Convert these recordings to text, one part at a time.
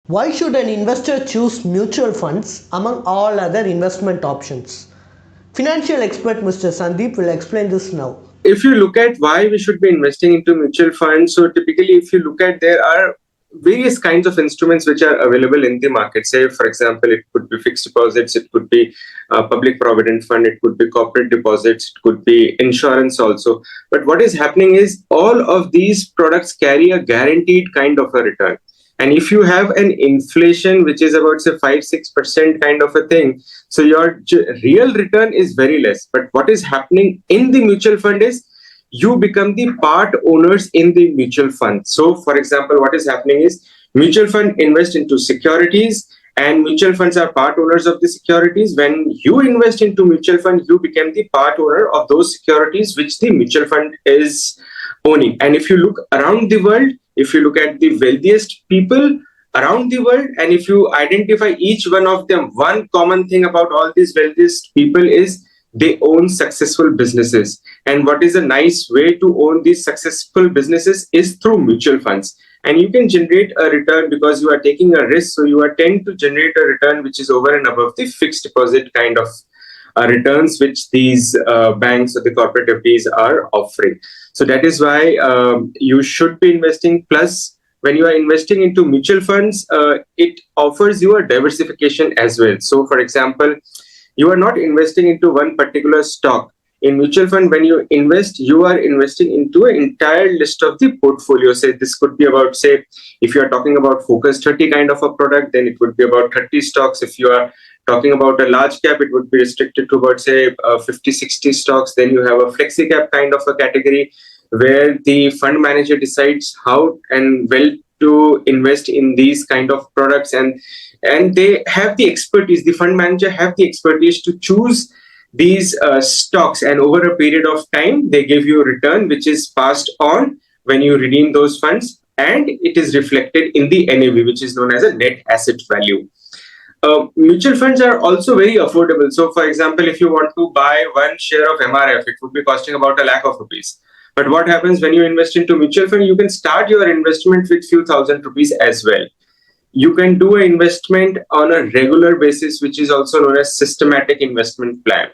Why should an investor choose mutual funds among all other investment options? Financial expert Mr. Sandeep will explain this now. If you look at why we should be investing into mutual funds, so typically if you look at, there are various kinds of instruments which are available in the market. Say for example, it could be fixed deposits, it could be public provident fund, it could be corporate deposits, it could be insurance also. But what is happening is all of these products carry a guaranteed kind of a return. And if you have an inflation which is about say 5-6% kind of a thing, so your real return is very less. But what is happening in the mutual fund is you become the part owners in the mutual fund. So for example, what is happening is mutual fund invest into securities, and mutual funds are part owners of the securities. When you invest into mutual fund, you become the part owner of those securities which the mutual fund is owning. And if you look around the world, if you look at the wealthiest people around the world, and if you identify each one of them, one common thing about all these wealthiest people is they own successful businesses. And what is a nice way to own these successful businesses is through mutual funds. And you can generate a return because you are taking a risk. So you are tend to generate a return which is over and above the fixed deposit kind of returns which these banks or the corporate FDs are offering. So that is why you should be investing. Plus, when you are investing into mutual funds, it offers you a diversification as well. So, for example, you are not investing into one particular stock. In mutual fund, when you invest, you are investing into an entire list of the portfolio. Say this could be about, say, if you are talking about focus 30 kind of a product, then it would be about 30 stocks. If you are talking about a large cap, it would be restricted to about say 50-60 stocks. Then you have a flexi cap kind of a category where the fund manager decides how and well to invest in these kind of products, and they have the expertise, the fund manager have the expertise to choose these stocks, and over a period of time they give you a return which is passed on when you redeem those funds, and it is reflected in the NAV, which is known as a net asset value. Mutual funds are also very affordable. So, for example, if you want to buy one share of MRF, it would be costing about a lakh of rupees. But what happens when you invest into mutual fund? You can start your investment with few thousand rupees as well. You can do an investment on a regular basis, which is also known as systematic investment plan.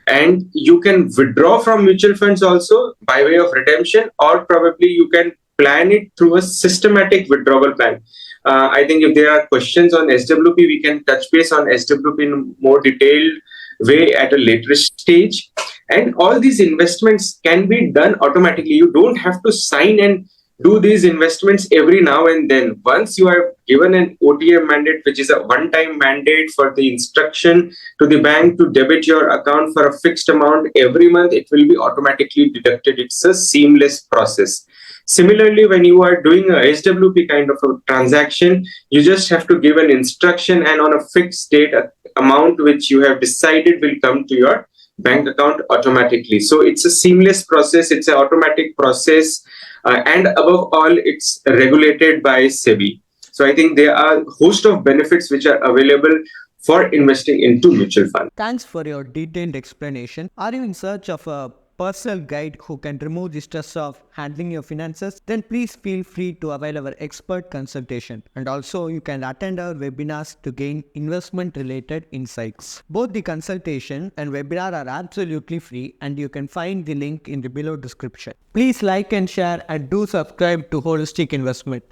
And you can withdraw from mutual funds also by way of redemption, or probably you can plan it through a systematic withdrawal plan. I think if there are questions on SWP, we can touch base on SWP in more detailed way at a later stage. And all these investments can be done automatically. You don't have to sign and do these investments every now and then. Once you are given an OTM mandate, which is a one-time mandate for the instruction to the bank to debit your account for a fixed amount every month, it will be automatically deducted. It's a seamless process. Similarly, when you are doing a SWP kind of a transaction, you just have to give an instruction, and on a fixed date, amount which you have decided will come to your bank account automatically. So it's a seamless process, it's an automatic process, and above all, it's regulated by SEBI. So I think there are a host of benefits which are available for investing into mutual funds. Thanks for your detailed explanation. Are you in search of a personal guide who can remove the stress of handling your finances? Then please feel free to avail our expert consultation. And also you can attend our webinars to gain investment related insights. Both the consultation and webinar are absolutely free, and you can find the link in the below description. Please like and share, and do subscribe to Holistic Investment.